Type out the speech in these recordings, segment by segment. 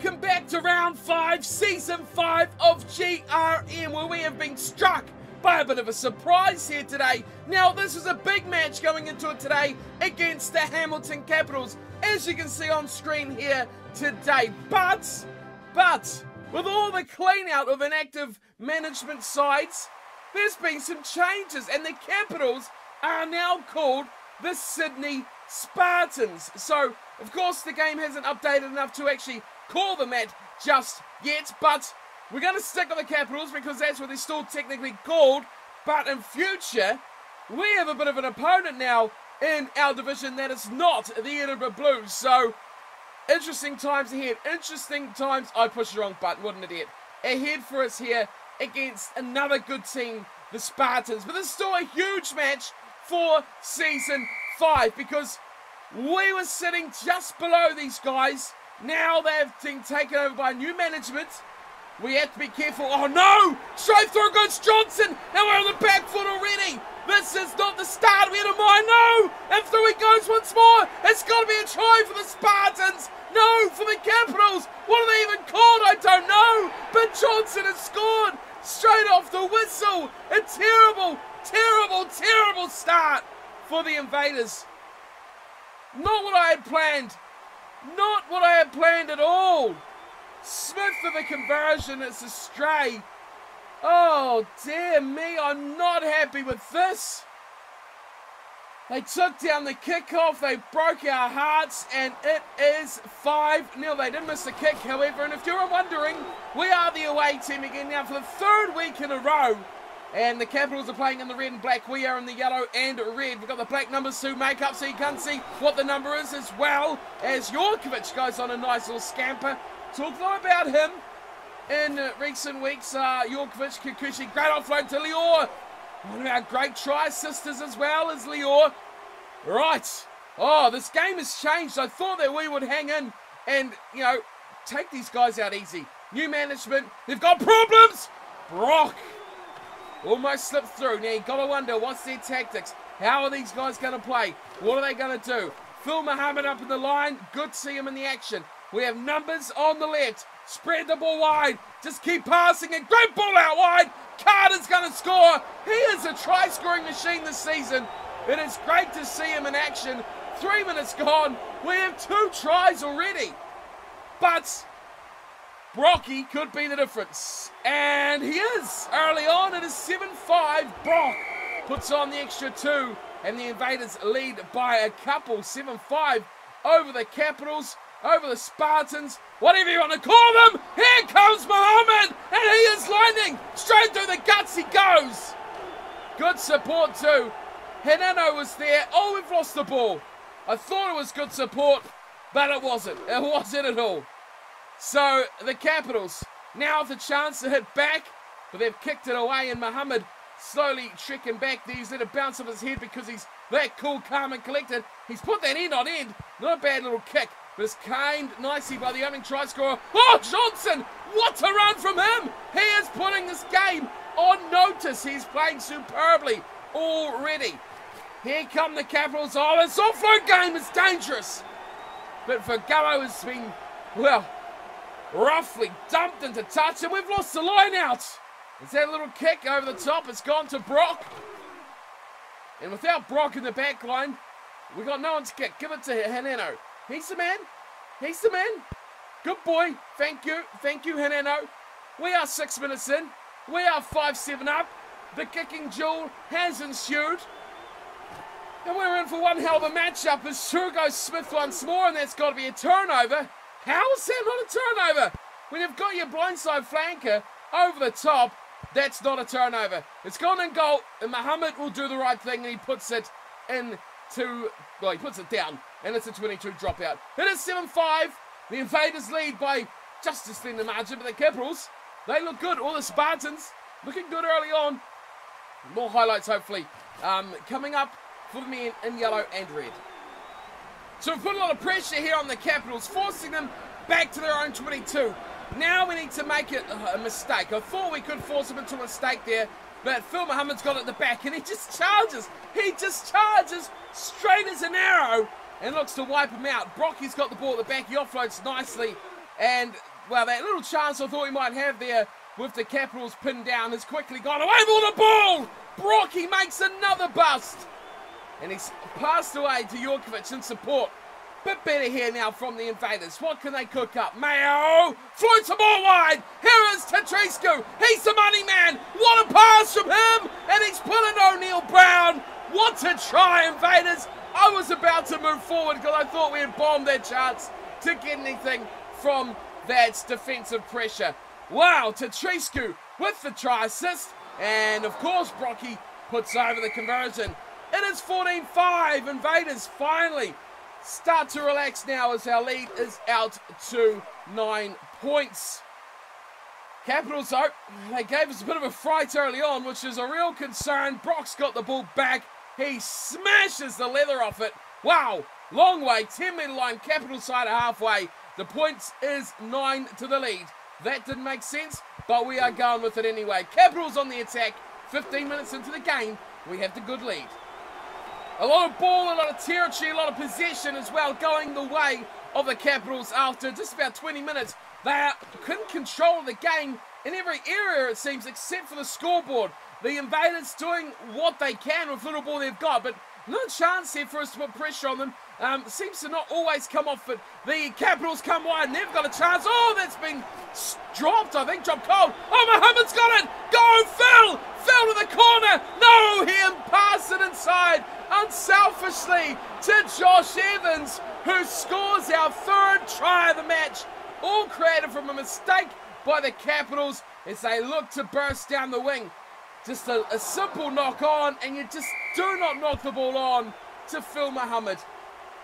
Welcome back to round 5, season 5 of GRM, where we have been struck by a bit of a surprise here today. Now, this was a big match going into it today against the Hamilton Capitals, as you can see on screen here today. But, with all the clean out of inactive management sides, there's been some changes, and the Capitals are now called the Sydney Spartans. So, of course, the game hasn't updated enough to actually call them that just yet, but we're going to stick with the Capitals because that's what they're still technically called. But in future, we have a bit of an opponent now in our division that is not the Edinburgh Blues. So, interesting times ahead. Interesting times. I pushed the wrong button, wouldn't it, Ed? Ahead for us here against another good team, the Spartans. But this is still a huge match for Season 5 because we were sitting just below these guys. Now they've been taken over by new management. We have to be careful. Oh no! Straight through against Johnson. Now we're on the back foot already. This is not the start of Edinburgh. No! And through he goes once more. It's got to be a try for the Spartans. No, for the Capitals. What are they even called? I don't know. But Johnson has scored straight off the whistle. A terrible, terrible, terrible start for the Invaders. Not what I had planned. Not what I had planned at all. Smith for the conversion. It's a stray. Oh, dear me. I'm not happy with this. They took down the kickoff. They broke our hearts. And it is 5-0. They didn't miss the kick, however. And if you're wondering, we are the away team again now for the 3rd week in a row. And the Capitals are playing in the red and black. We are in the yellow and red. We've got the black numbers to make up so you can't see what the number is, as well as Jorkovic goes on a nice little scamper. Talked a lot about him in recent weeks. Jorkovic, Kikuchi, great offload to Lior. One of our great try assisters as well as Lior. Right. Oh, this game has changed. I thought that we would hang in and, you know, take these guys out easy. New management. They've got problems. Brock almost slipped through. Now, you've got to wonder, what's their tactics? How are these guys going to play? What are they going to do? Phil Muhammad up in the line. Good to see him in the action. We have numbers on the left. Spread the ball wide. Just keep passing it. Great ball out wide. Carter's going to score. He is a try-scoring machine this season. It is great to see him in action. 3 minutes gone. We have 2 tries already. But Brocky could be the difference. And he is. Early on, it is 7-5. Brock puts on the extra 2. And the Invaders lead by a couple. 7-5 over the Capitals, over the Spartans, whatever you want to call them. Here comes Muhammad. And he is lightning. Straight through the guts he goes. Good support too. Henano was there. Oh, we've lost the ball. I thought it was good support, but it wasn't. It wasn't at all. So, the Capitals now have the chance to hit back, but they've kicked it away, and Muhammad slowly trekking back there. He's let it bounce off his head because he's that cool, calm, and collected. He's put that end on end. Not a bad little kick, but it's timed nicely by the opening try scorer. Oh, Johnson! What a run from him! He is putting this game on notice. He's playing superbly already. Here come the Capitals. Oh, this offload game is dangerous. But Vergamo has been, well, roughly dumped into touch, and we've lost the line out. Is that a little kick over the top? It's gone to Brock. And without Brock in the back line, we've got no one to kick. Give it to Henano. He's the man. He's the man. Good boy. Thank you. Thank you, Henano. We are 6 minutes in. We are 5-7 up. The kicking duel has ensued. And we're in for one hell of a matchup as through goes Smith once more, and that's got to be a turnover. How is that not a turnover? When you've got your blindside flanker over the top, that's not a turnover. It's gone in goal, and Muhammad will do the right thing, and he puts it into, well, he puts it down, and it's a 22 dropout. It is 7-5. The Invaders lead by just a slender margin, but the Capitals, they look good. All the Spartans looking good early on. More highlights, hopefully, coming up for the men in yellow and red. So we've put a lot of pressure here on the Capitals, forcing them back to their own 22. Now we need to make it a mistake. I thought we could force him into a mistake there, but Phil Muhammad's got it at the back, and he just charges. He just charges straight as an arrow and looks to wipe him out. Brocky's got the ball at the back. He offloads nicely, and well, that little chance I thought he might have there with the Capitals pinned down has quickly gone away with the ball. Brocky makes another bust. And he's passed away to Jorkovic in support. Bit better here now from the Invaders. What can they cook up? Mayo floats the ball wide. Here is Tatrescu. He's the money man. What a pass from him. And he's pulling O'Neill Brown. What a try, Invaders. I was about to move forward because I thought we had bombed their chance to get anything from that defensive pressure. Wow, Tatrescu with the try assist. And of course, Brocky puts over the conversion. It is 14-5. Invaders finally start to relax now as our lead is out to 9 points. Capitals, though, they gave us a bit of a fright early on, which is a real concern. Brock's got the ball back. He smashes the leather off it. Wow, long way, 10-metre line, Capital side of halfway. The points is 9 to the lead. That didn't make sense, but we are going with it anyway. Capitals on the attack. 15 minutes into the game, we have the good lead. A lot of ball, a lot of territory, a lot of possession as well going the way of the Capitals after just about 20 minutes. They couldn't control the game in every area, it seems, except for the scoreboard. The Invaders doing what they can with little ball they've got, but no chance here for us to put pressure on them. Seems to not always come off, but the Capitals come wide and they've got a chance. Oh, that's been dropped, I think, dropped cold. Oh, Mohammed's got it. Go, Phil. Phil to the corner. No, he passed it inside unselfishly to Josh Evans, who scores our third try of the match. All created from a mistake by the Capitals as they look to burst down the wing. Just a simple knock on, and you just do not knock the ball on to Phil Mohammed.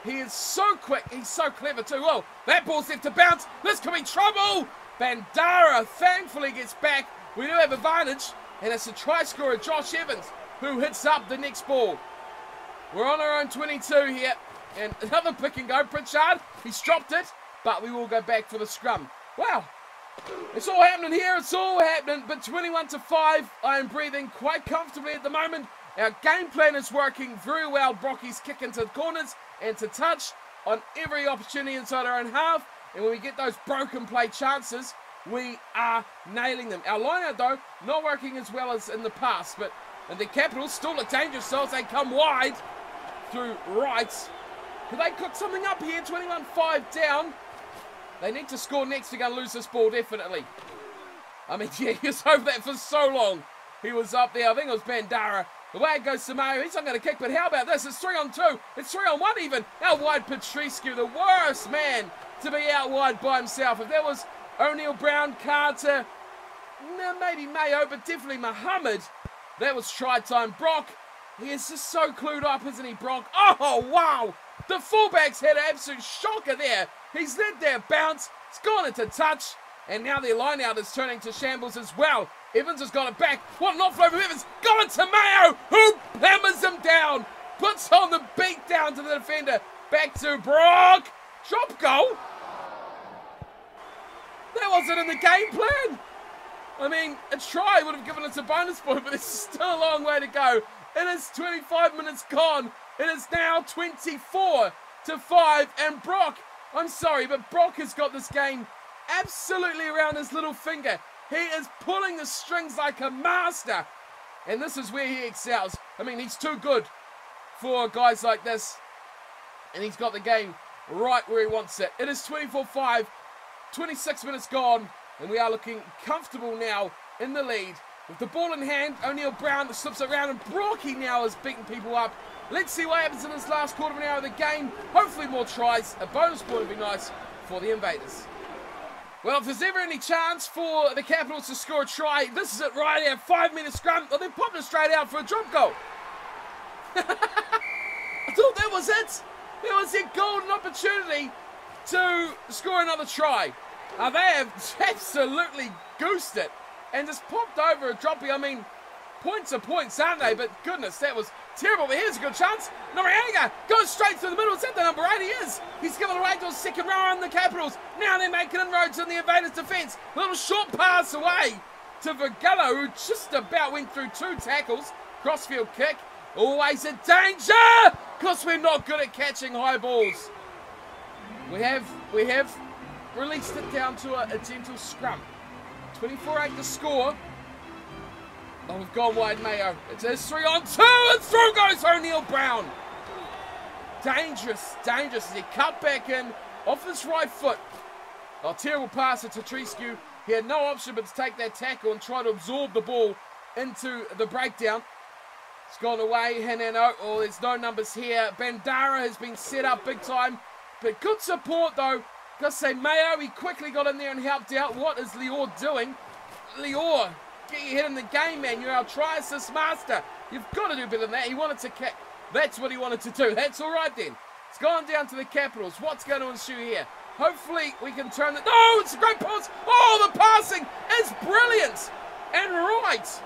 He is so quick, he's so clever too. Oh, that ball's left to bounce. This could be trouble. Bandara thankfully gets back. We do have advantage, and it's a try scorer, Josh Evans, who hits up the next ball. We're on our own 22 here, and another pick and go. Pritchard, he's dropped it, but we will go back for the scrum. Wow. It's all happening here, it's all happening, but 21-5, I am breathing quite comfortably at the moment. Our game plan is working very well. Brocky's kick into the corners and to touch on every opportunity inside our own half, and when we get those broken play chances, we are nailing them. Our line out, though, not working as well as in the past, but the Capitals still look dangerous, so as they come wide through right. Could they cook something up here? 21-5 down. They need to score next. They're going to lose this ball, definitely. I mean, yeah, he was over that for so long. He was up there. I think it was Bandara. The way it goes to Mayo. He's not going to kick, but how about this? It's 3-on-2. It's 3-on-1 even. Out wide, Tatrescu, the worst man to be out wide by himself. If that was O'Neill Brown, Carter, maybe Mayo, but definitely Mohammed, that was try time. Brock, he is just so clued up, isn't he, Brock? Oh, wow. The fullbacks had an absolute shocker there. He's let their bounce. It's gone into touch. And now their line-out is turning to shambles as well. Evans has got it back. What an offload from Evans. Got it to Mayo, who hammers him down. Puts on the beat down to the defender. Back to Brock. Drop goal. That wasn't in the game plan. I mean, a try would have given us a bonus point, but it's still a long way to go. It is 25 minutes gone. It is now 24-5. And Brock, I'm sorry, but Brock has got this game absolutely around his little finger. He is pulling the strings like a master. And this is where he excels. I mean, he's too good for guys like this. And he's got the game right where he wants it. It is 24-5, 26 minutes gone. And we are looking comfortable now in the lead. With the ball in hand, O'Neill Brown slips around, and Brocky now is beating people up. Let's see what happens in this last quarter of an hour of the game. Hopefully more tries. A bonus point would be nice for the Invaders. Well, if there's ever any chance for the Capitals to score a try, this is it right here. 5-metre scrum. Oh, they popped it straight out for a drop goal. I thought that was it. That was their golden opportunity to score another try. They have absolutely goosed it and just popped over a droppy. I mean, points are points, aren't they? But goodness, that was terrible. But here's a good chance. Noriega goes straight through the middle. Is that the number 8? He is. He's given it away to a second row on the Capitals. Now they're making inroads in the Invaders' defence. A little short pass away to Vergello, who just about went through 2 tackles. Crossfield kick. Always a danger, because we're not good at catching high balls. We have released it down to a gentle scrum. 24-8 to score. Oh, we've gone wide, Mayo. It is 3 on 2, and through goes O'Neill Brown. Dangerous, dangerous as he cut back in off his right foot. Oh, terrible pass to Tatrescu. He had no option but to take that tackle and try to absorb the ball into the breakdown. It's gone away, Hanano. Oh, there's no numbers here. Bandara has been set up big time, but good support though. Gotta say, Mayo, he quickly got in there and helped out. What is Lior doing? Lior, get your head in the game, man. You're our try assist master. You've got to do better than that. He wanted to kick. That's what he wanted to do. That's all right then. It's gone down to the Capitals. What's going to ensue here? Hopefully we can turn the... No, it's a great pass. Oh, the passing is brilliant. And right.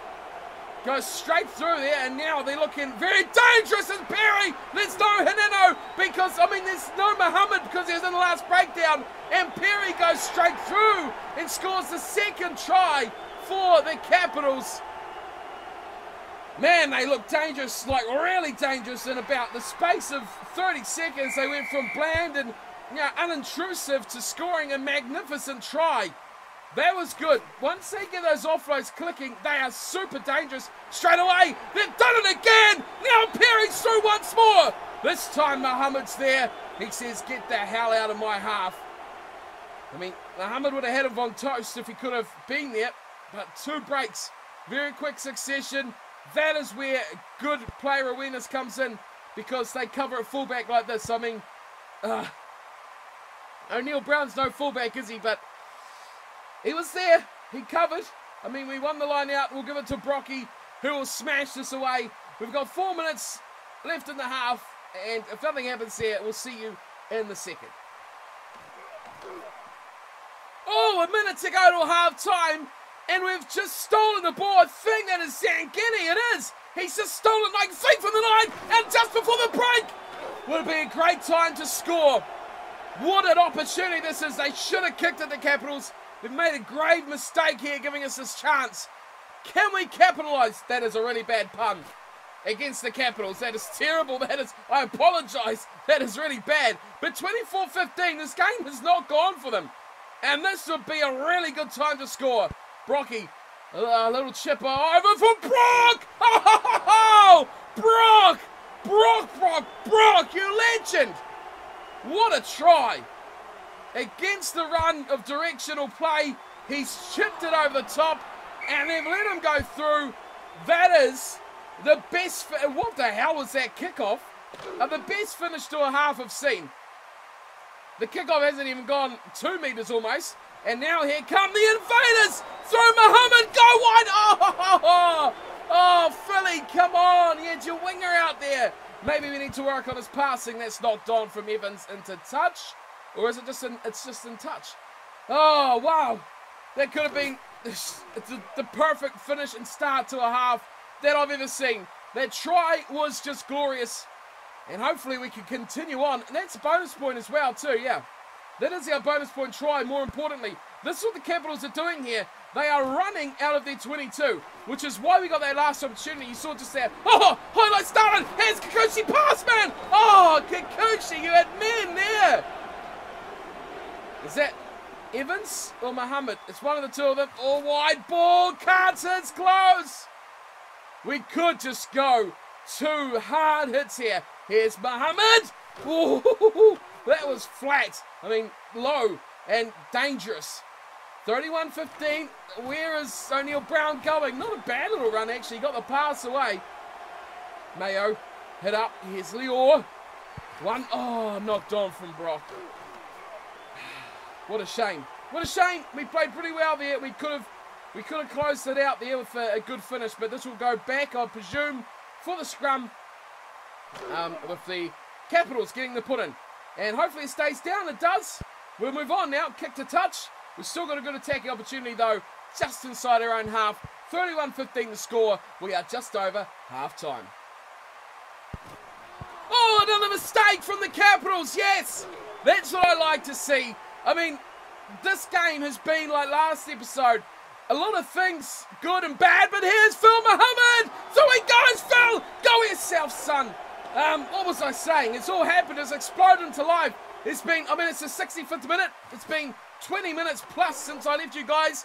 Goes straight through there, and now they're looking very dangerous as Perry. There's no Hineno because, I mean, there's no Muhammad because he was in the last breakdown. And Perry goes straight through and scores the second try for the Capitals. Man, they look dangerous, like really dangerous. In about the space of 30 seconds, they went from bland and unintrusive to scoring a magnificent try. That was good. Once they get those offloads clicking, they are super dangerous. Straight away, they've done it again. Now Perry's through once more. This time Muhammad's there. He says, get the hell out of my half. I mean, Muhammad would have had him on toast if he could have been there. But 2 breaks, very quick succession. That is where good player awareness comes in, because they cover a fullback like this. I mean, O'Neill Brown's no fullback, is he? But he was there. He covered. I mean, we won the line out. We'll give it to Brocky, who will smash this away. We've got 4 minutes left in the half, and if nothing happens there, we'll see you in the second. Oh, a minute to go to half-time. And we've just stolen the ball. I think that is Zangini. It is. He's just stolen 9 feet from the line. And just before the break, would be a great time to score. What an opportunity this is. They should have kicked at the Capitals. They've made a grave mistake here giving us this chance. Can we capitalise? That is a really bad pun against the Capitals. That is terrible. That is, I apologise. That is really bad. But 24-15, this game has not gone for them. And this would be a really good time to score. Brocky, a little chipper over for Brock! Oh, Brock! Brock, you legend! What a try! Against the run of directional play, he's chipped it over the top, and they've let him go through. That is the best... What the hell was that kickoff? The best finish to a half I've seen. The kickoff hasn't even gone 2 meters almost. And now here come the invaders! Through Muhammad, go wide! Oh, Philly, come on! You had your winger out there. Maybe we need to work on his passing. That's knocked on from Evans into touch. Or is it just it's just in touch? Oh, wow. That could have been the perfect finish and start to a half that I've ever seen. That try was just glorious. And hopefully we can continue on. And that's a bonus point as well too, yeah. That is our bonus point try, more importantly. This is what the Capitals are doing here. They are running out of their 22, which is why we got that last opportunity. You saw just there. Oh, highlight started. Here's Kikuchi pass, man. Oh, Kikuchi, you had men there. Is that Evans or Muhammad? It's one of the two of them. Oh, wide ball. Carter's close. We could just go 2 hard hits here. Here's Muhammad. Ooh, that was flat. I mean, low and dangerous. 31-15. Where is O'Neill Brown going? Not a bad little run, actually. Got the pass away. Mayo hit up. Here's Lior. Knocked on from Brock. What a shame. What a shame. We played pretty well there. We could have closed it out there with a good finish, but this will go back, I presume, for the scrum, with the Capitals getting the put in. And hopefully it stays down. It does. We'll move on now. Kick to touch. We've still got a good attacking opportunity, though, just inside our own half. 31-15 to score. We are just over half-time. Oh, another mistake from the Capitals. Yes, that's what I like to see. I mean, this game has been like last episode. A lot of things good and bad, but here's Phil Muhammad. So he goes, Phil. Go yourself, son. What was I saying? It's all happened. It's exploded into life. It's been, it's the 65th minute. It's been 20 minutes plus since I left you guys.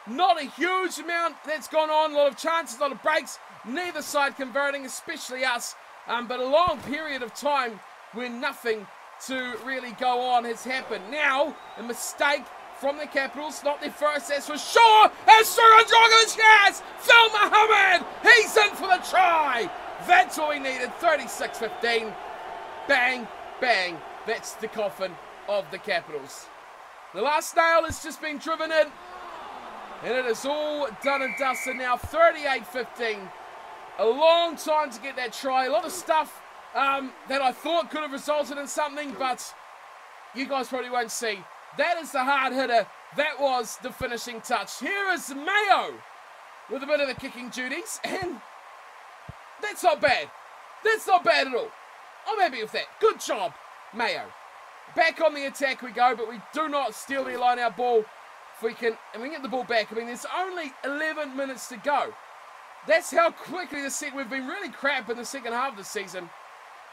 Not a huge amount that's gone on. A lot of chances, a lot of breaks. Neither side converting, especially us. But a long period of time where nothing to really go on has happened. Now, a mistake from the Capitals. Not their first, that's for sure. As Sugan Dragovic has! Phil Muhammad! He's in for the try! That's all he needed. 36-15. Bang, bang. That's the coffin of the Capitals. The last nail has just been driven in. And it is all done and dusted now. 38-15. A long time to get that try. A lot of stuff that I thought could have resulted in something, but you guys probably won't see. That is the hard hitter. That was the finishing touch. Here is Mayo with a bit of the kicking duties, and that's not bad. That's not bad at all. I'm happy with that. Good job, Mayo. Back on the attack we go, but we do not steal the line-out ball. If we can, and we get the ball back. I mean, there's only 11 minutes to go. That's how quickly we've been really crap in the second half of the season.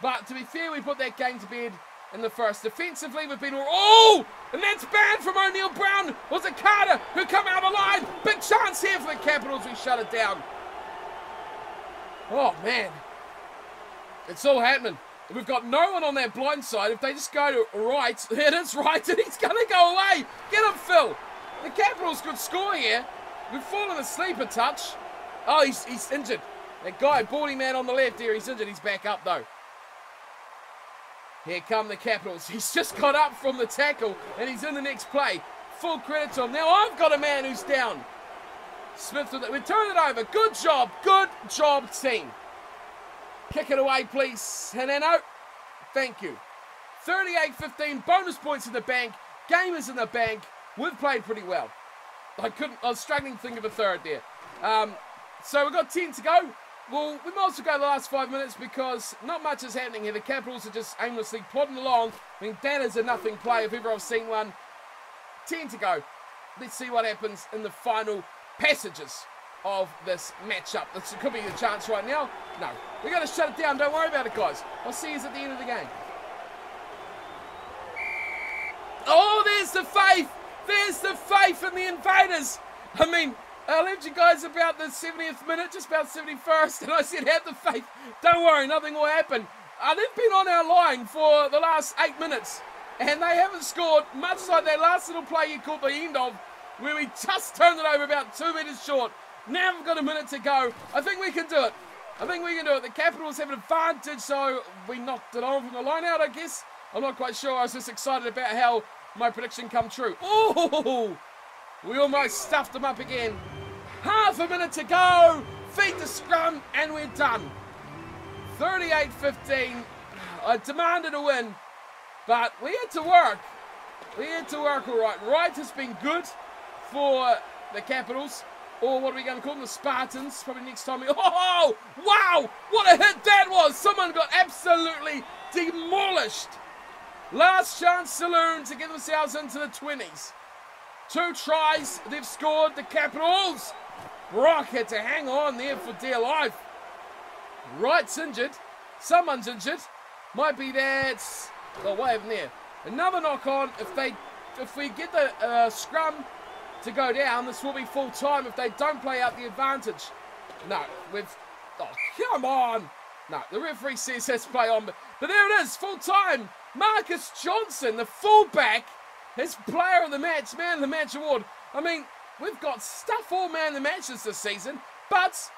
But to be fair, we put that game to bed in the first. Defensively, we've been oh! And that's bad from O'Neill Brown. Was it Carter who come out of the line? Big chance here for the Capitals. We shut it down. Oh, man. It's all happening. We've got no one on that blind side. If they just go to right, it is right, and he's going to go away. Get him, Phil. The Capitals could score here. We've fallen asleep a touch. Oh, he's injured. That guy, baldy man on the left here, he's injured. He's back up, though. Here come the Capitals. He's just got up from the tackle, and he's in the next play. Full credit to him. Now I've got a man who's down. Smith with it. We turn it over. Good job. Good job, team. Kick it away, please. Hanano. Thank you. 38-15. Bonus points in the bank. Game is in the bank. We've played pretty well. I was struggling to think of a third there. So we've got 10 to go. Well, we might as well go the last 5 minutes because not much is happening here. The Capitals are just aimlessly plodding along. I mean, that is a nothing play if ever I've seen one. 10 to go. Let's see what happens in the final passages of this matchup. This could be the chance right now. No, we got to shut it down. Don't worry about it, guys. I'll see you at the end of the game. Oh, there's the faith. There's the faith in the Invaders. I mean, I left you guys about the 70th minute, just about 71st, and I said, have the faith. Don't worry, nothing will happen. They've been on our line for the last 8 minutes, and they haven't scored, much like that last little play you caught the end of, where we just turned it over about 2 meters short. Now we've got a minute to go. I think we can do it. I think we can do it. The Capitals have an advantage, so we knocked it on from the line out, I guess. I'm not quite sure. I was just excited about how my prediction come true. Oh! We almost stuffed them up again. Half a minute to go. Feed the scrum, and we're done. 38-15. I demanded a win, but we had to work. We had to work all right. Right has been good for the Capitals. Or what are we going to call them? The Spartans. Probably next time. Oh, wow. What a hit that was. Someone got absolutely demolished. Last chance saloon to get themselves into the 20s. 2 tries they've scored, the Capitals. Brock had to hang on there for dear life. Wright's injured. Someone's injured. Might be that. Oh, what happened there? Another knock on. If we get the scrum to go down, this will be full time if they don't play out the advantage. No, oh, come on. No, the referee says let's play on. But there it is, full time. Marcus Johnson, the fullback, his player of the match, man of the match award. I mean, we've got stuff all man of the matches this season, but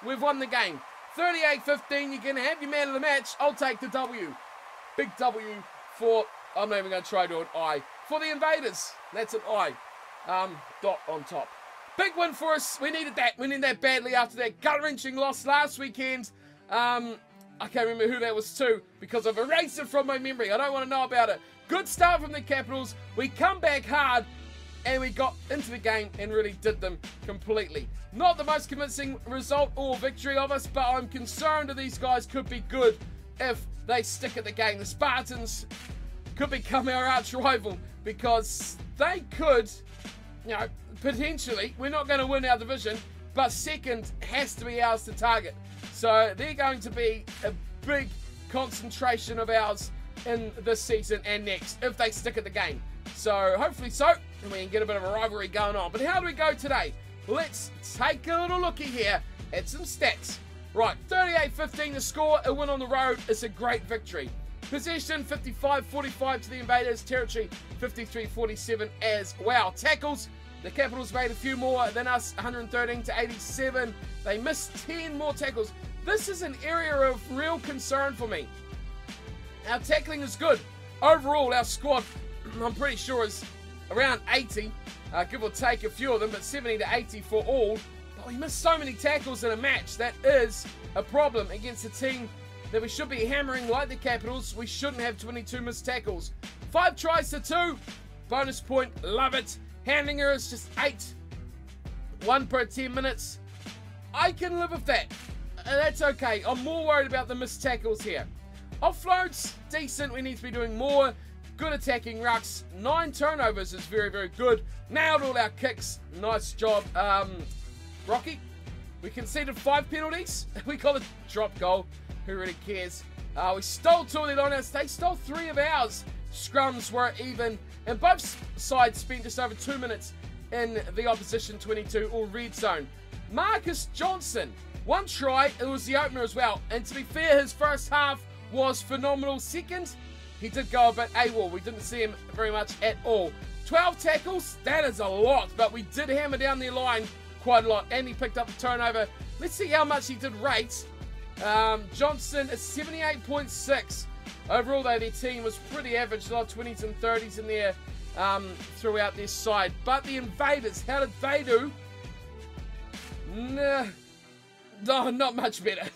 we've won the game. 38-15, you're going to have your man of the match. I'll take the W. Big W for, I'm not even going to try to do an I. For the Invaders, that's an I. Dot on top. Big win for us. We needed that. We needed that badly after that gut-wrenching loss last weekend. I can't remember who that was to because I've erased it from my memory. I don't want to know about it. Good start from the Capitals. We come back hard and we got into the game and really did them completely. Not the most convincing result or victory of us, but I'm concerned that these guys could be good if they stick at the game. The Spartans could become our arch rival because they could, you know, potentially, we're not going to win our division, but second has to be ours to target. So they're going to be a big concentration of ours in this season and next if they stick at the game. So hopefully so, and we can get a bit of a rivalry going on. But how do we go today? Let's take a little looky here at some stats. Right, 38-15 the score, a win on the road is a great victory. Possession, 55-45 to the Invaders. Territory, 53-47 as well. Tackles, the Capitals made a few more than us, 113-87. They missed 10 more tackles. This is an area of real concern for me. Our tackling is good. Overall, our squad, I'm pretty sure, is around 80, give or take a few of them, but 70 to 80 for all. But we missed so many tackles in a match. That is a problem against a team that we should be hammering like the Capitals. We shouldn't have 22 missed tackles. 5 tries to 2. Bonus point, love it. Handling errors, just 8. 1 per 10 minutes. I can live with that. That's okay. I'm more worried about the missed tackles here. Offloads, decent. We need to be doing more. Good attacking rucks. 9 turnovers is very, very good. Nailed all our kicks. Nice job, Rocky. We conceded 5 penalties. We got a drop goal. Who really cares? We stole 2 of their lineouts. They stole 3 of ours. Scrums were even. And both sides spent just over 2 minutes in the opposition 22 or red zone. Marcus Johnson. 1 try. It was the opener as well. And to be fair, his first half was phenomenal. Second, he did go a bit AWOL. We didn't see him very much at all. 12 tackles. That is a lot. But we did hammer down their line quite a lot. And he picked up the turnover. Let's see how much he did rate. Johnson is 78.6. Overall, though, their team was pretty average. A lot of 20s and 30s in there throughout their side. But the Invaders, how did they do? Nah, no, not much better.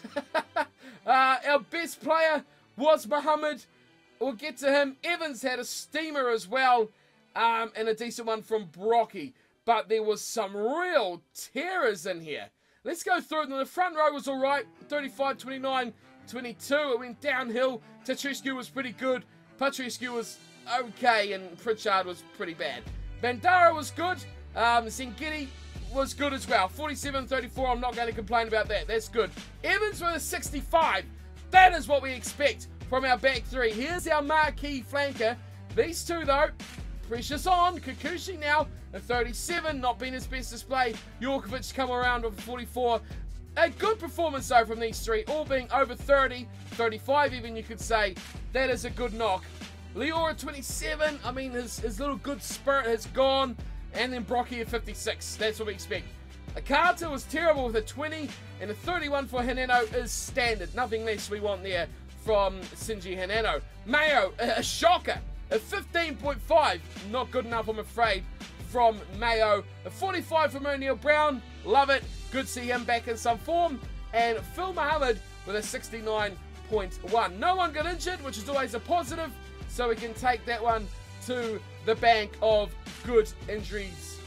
Our best player was Muhammad. We'll get to him. Evans had a steamer as well, and a decent one from Brocky. But there was some real terrors in here. Let's go through them. The front row was all right. 35, 29, 22. It went downhill. Tatrescu was pretty good. Patrescu was okay, and Pritchard was pretty bad. Bandara was good. Zengidi was good as well. 47-34. I'm not going to complain about that. That's good. Evans with a 65. That is what we expect from our back three. Here's our marquee flanker. These two, though, precious on. Kikuchi now at 37, not been his best display. Jorkovic come around with 44. A good performance, though, from these three, all being over 30, 35 even, you could say. That is a good knock. Leora at 27, I mean, his little good spirit has gone. And then Brocky at 56. That's what we expect. Akata was terrible with a 20, and a 31 for Hineno is standard. Nothing less we want there from Shinji Hineno. Mayo, a shocker. A 15.5, not good enough, I'm afraid, from Mayo. A 45 from O'Neal Brown, love it. Good to see him back in some form. And Phil Muhammad with a 69.1. No one got injured, which is always a positive, so we can take that one to the bank of good injuries,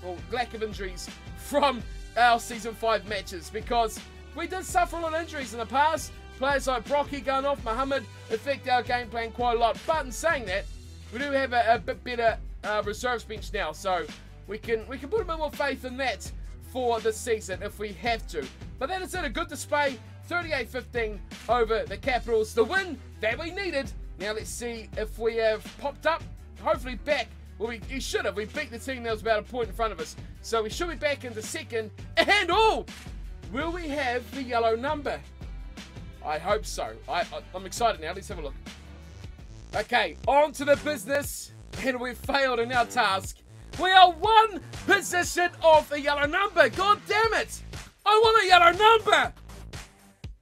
or lack of injuries, from our Season 5 matches, because we did suffer a lot of injuries in the past. Players like Brocky going off, Muhammad affect our game plan quite a lot. But in saying that, we do have a bit better reserves bench now, so we can put a bit more faith in that for the season if we have to. But that is it, a good display, 38-15 over the Capitals, the win that we needed. Now let's see if we have popped up, hopefully back. Well, we should have. We beat the team that was about a point in front of us, so we should be back into second. And will we have the yellow number? I hope so. I'm excited now. Let's have a look. Okay, on to the business. And we've failed in our task. We are 1 position off the yellow number. God damn it. I want a yellow number.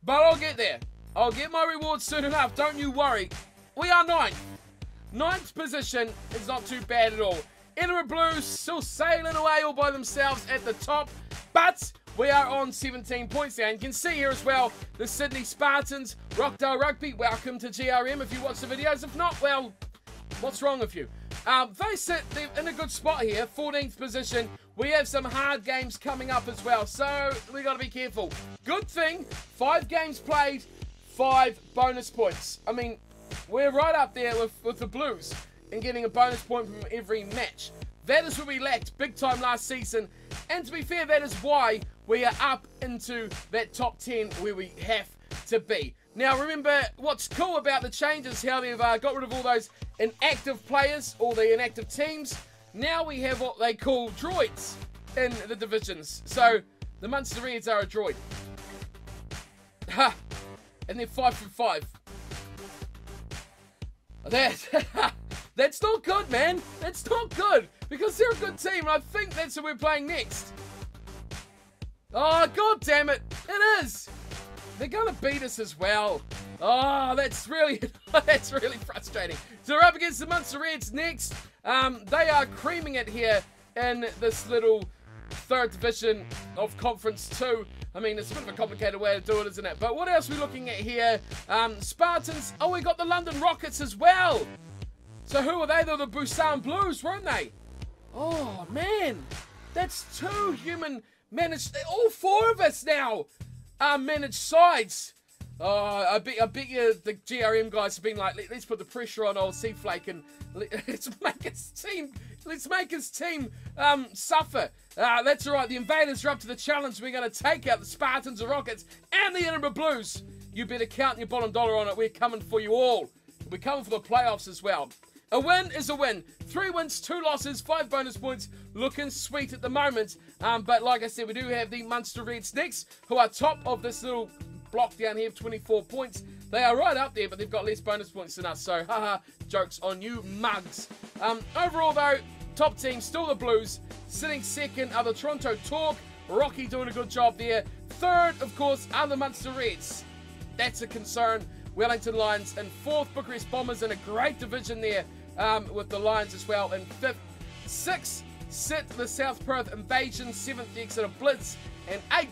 But I'll get there. I'll get my reward soon enough. Don't you worry. We are 9th. 9th position is not too bad at all. Edinburgh Blues still sailing away all by themselves at the top. But we are on 17 points now. And you can see here as well, the Sydney Spartans, Rockdale Rugby, welcome to GRM if you watch the videos. If not, well, what's wrong with you? They sit in a good spot here, 14th position. We have some hard games coming up as well, so we got to be careful. Good thing, 5 games played, 5 bonus points. I mean, we're right up there with the Blues and getting a bonus point from every match. That is what we lacked big time last season. And to be fair, that is why we are up into that top 10 where we have to be. Now, remember, what's cool about the changes, how they've got rid of all those inactive players or the inactive teams. Now we have what they call droids in the divisions. So the Munster Reds are a droid. Ha! And they're 5 from 5. That's not good, man. That's not good. Because they're a good team, and I think that's who we're playing next. Oh, god damn it. It is. They're going to beat us as well. Oh, that's really frustrating. So we're up against the Munster Reds next. They are creaming it here in this little 3rd division of Conference 2. I mean, it's a bit of a complicated way to do it, isn't it? But what else are we looking at here? Spartans. Oh, we got the London Rockets as well. So who are they? They're the Busan Blues, weren't they? Oh, man. That's 2 human managed... All 4 of us now are managed sides. Oh, I bet you the GRM guys have been like, let's put the pressure on old Seaflake and let's make his team suffer. That's alright, the Invaders are up to the challenge. We're going to take out the Spartans, the Rockets, and the Edinburgh Blues. You better count your bottom dollar on it. We're coming for you all. We're coming for the playoffs as well. A win is a win. 3 wins, 2 losses, 5 bonus points. Looking sweet at the moment. But like I said, we do have the Munster Reds next, who are top of this little block down here of 24 points. They are right up there, but they've got less bonus points than us. So, haha, jokes on you mugs. Overall, though, top team, still the Blues. Sitting second are the Toronto Talk. Rocky doing a good job there. Third, of course, are the Munster Reds. That's a concern. Wellington Lions in 4th, Bucharest Bombers in a great division there with the Lions as well in 5th. 6th, sit the South Perth Invasion. 7th, the Exeter Blitz. And 8th,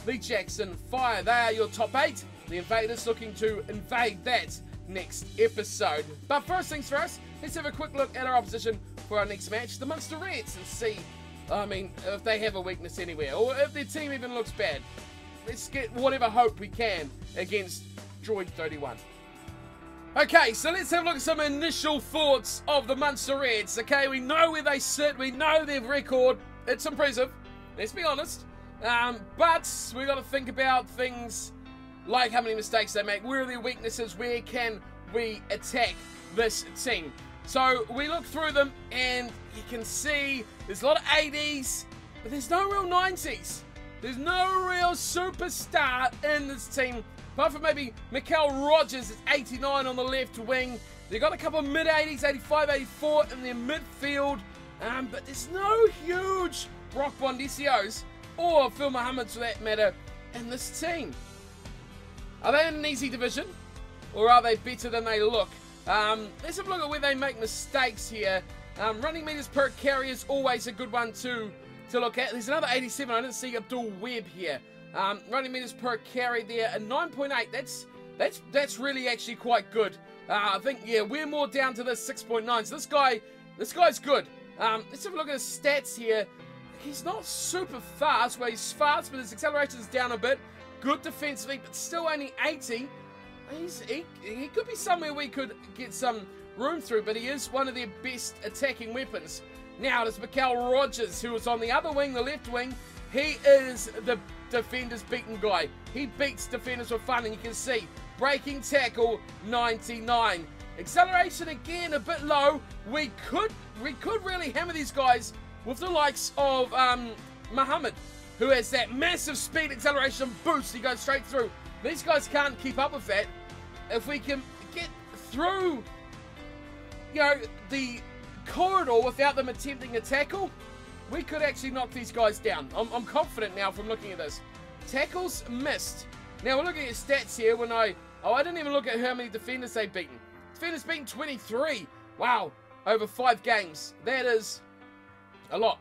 the Jackson Fire. They are your top 8. The Invaders looking to invade that next episode. But first things first, let's have a quick look at our opposition for our next match, the Munster Reds, and see, I mean, if they have a weakness anywhere, or if their team even looks bad. Let's get whatever hope we can against Droid 31. Okay, so let's have a look at some initial thoughts of the Munster Reds. Okay, we know where they sit, we know their record. It's impressive, let's be honest. But we've got to think about things like how many mistakes they make, where are their weaknesses, where can we attack this team. So we look through them and you can see there's a lot of 80s, but there's no real 90s. There's no real superstar in this team, apart from maybe Mikael Rogers is 89 on the left wing. They've got a couple of mid-80s, 85, 84 in their midfield, but there's no huge Brock Bondesios or Phil Muhammad's for that matter in this team. Are they in an easy division, or are they better than they look? Let's have a look at where they make mistakes here. Running meters per carry is always a good one to look at. There's another 87. I didn't see Abdul Webb here. Running meters per carry there, a 9.8. That's really actually quite good. I think, yeah, we're more down to this 6.9. So this guy's good. Let's have a look at his stats here. He's not super fast. Well, he's fast, but his acceleration is down a bit. Good defensively, but still only 80. He could be somewhere we could get some room through, but he is one of their best attacking weapons. Now, there's Mikael Rogers, who is on the other wing, the left wing. He is the defenders beaten guy. He beats defenders for fun, and you can see breaking tackle 99. Acceleration again a bit low. We could really hammer these guys with the likes of Muhammad, who has that massive speed acceleration boost. He goes straight through. These guys can't keep up with that. If we can get through, you know, the corridor without them attempting a tackle, we could actually knock these guys down. I'm confident now from looking at this. Tackles missed. Now we're looking at stats here. I didn't even look at how many defenders they've beaten. Defenders beaten 23. Wow, over 5 games. That is a lot.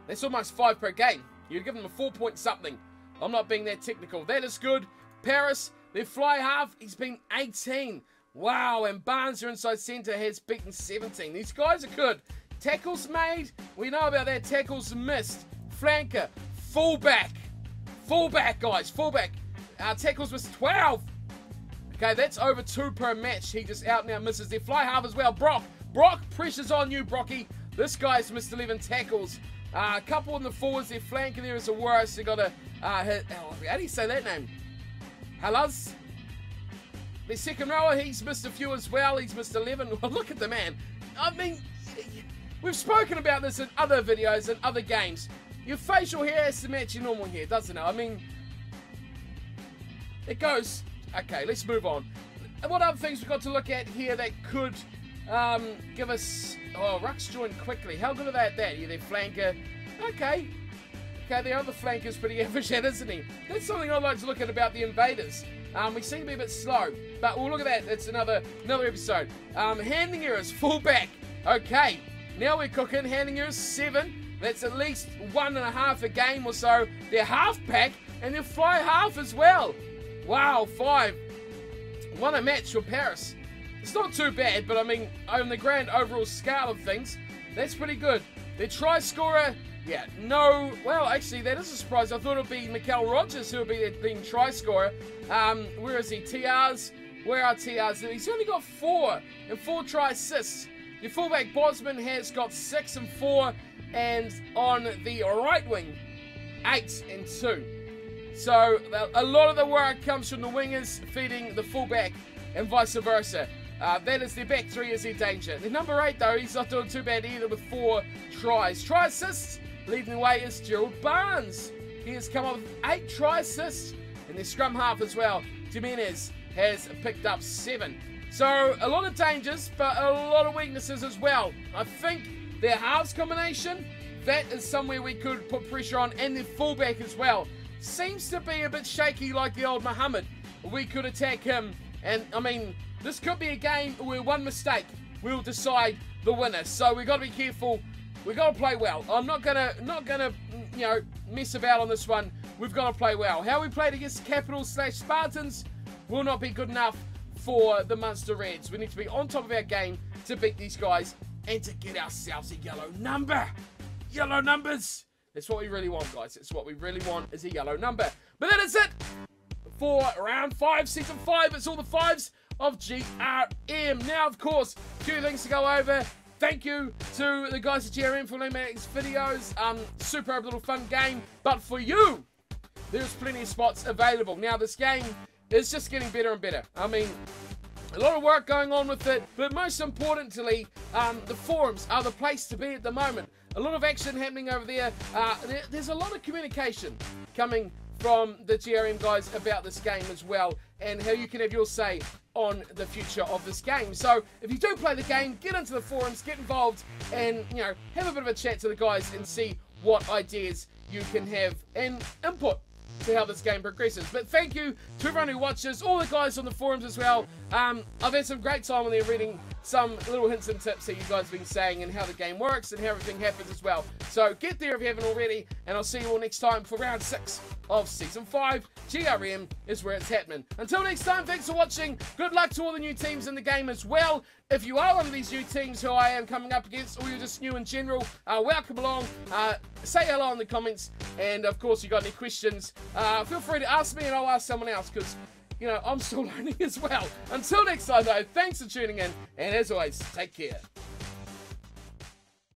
That's almost 5 per game. You'd give them a 4 point something. I'm not being that technical. That is good. Paris, their fly half, he's been 18. Wow, and Barnes, your inside centre, has beaten 17. These guys are good. Tackles made, we know about that. Tackles missed. Flanker, fullback. Fullback, guys, fullback. Tackles was 12. Okay, that's over 2 per match. He just out now misses. Their fly half as well. Brock, pressure's on you, Brocky. This guy's missed 11 tackles. A couple in the forwards. Their flanker there is the worst. They got a, how do you say that name? Halaz? The second rower, he's missed a few as well. He's missed 11. Well, look at the man. I mean, we've spoken about this in other videos and other games. Your facial hair has to match your normal hair, doesn't it? I mean, it goes. Okay, let's move on. And what other things we've got to look at here that could give us... Oh, Rucks joined quickly. How good are they at that? Yeah, their flanker. Okay. Okay, their other flanker's pretty average at, isn't he? That's something I'd like to look at about the invaders. We seem to be a bit slow, but we'll look at that. It's another episode. Handling errors, fullback. Okay, now we're cooking. Handling errors, 7. That's at least 1.5 a game or so. They're half-pack, and they're fly half as well. Wow, 5. Won a match for Paris. It's not too bad, but I mean, on the grand overall scale of things, that's pretty good. Their try scorer, yeah, no, well, actually, that is a surprise. I thought it would be Mikel Rogers who would be the leading try scorer. Where is he? TRs? Where are TRs? He's only got 4 and 4 try assists. Your fullback Bosman has got 6 and 4, and on the right wing, 8 and 2. So a lot of the work comes from the wingers feeding the fullback and vice versa. That is their back 3 is their danger. The number 8 though, he's not doing too bad either with 4 tries. Try assists, leading the way is Gerald Barnes. He has come up with 8 try assists, and their scrum half as well, Jimenez, has picked up 7. So a lot of dangers, but a lot of weaknesses as well. I think their halves combination, that is somewhere we could put pressure on, and their fullback as well. Seems to be a bit shaky like the old Muhammad. We could attack him, and I mean, this could be a game where one mistake will decide the winner. So we've got to be careful. We've got to play well. I'm not gonna you know, mess about on this one. We've got to play well. How we played against Capitals/Spartans will not be good enough for the Munster Reds. We need to be on top of our game to beat these guys and to get ourselves a yellow number. Yellow numbers. That's what we really want, guys. That's what we really want, is a yellow number. But that is it for round 5, season 5. It's all the 5s of GRM. Now, of course, a few things to go over. Thank you to the guys at GRM for letting me make these videos. Superb little fun game. But for you, there's plenty of spots available. Now, this game is just getting better and better. I mean, a lot of work going on with it, but most importantly, the forums are the place to be at the moment. A lot of action happening over there. There's a lot of communication coming from the GRM guys about this game as well, and how you can have your say on the future of this game. So if you do play the game, get into the forums, get involved, and you know, have a bit of a chat to the guys and see what ideas you can have and input to how this game progresses. But thank you to everyone who watches, all the guys on the forums as well. I've had some great time on there reading some little hints and tips that you guys have been saying and how the game works and how everything happens as well. So get there if you haven't already, and I'll see you all next time for round 6 of season 5. GRM is where it's happening. Until next time, thanks for watching. Good luck to all the new teams in the game as well. If you are one of these new teams who I am coming up against, or you're just new in general, welcome along. Say hello in the comments, and of course, if you got any questions, feel free to ask me and I'll ask someone else, because you know, I'm still learning as well. Until next time though, thanks for tuning in, and as always, take care.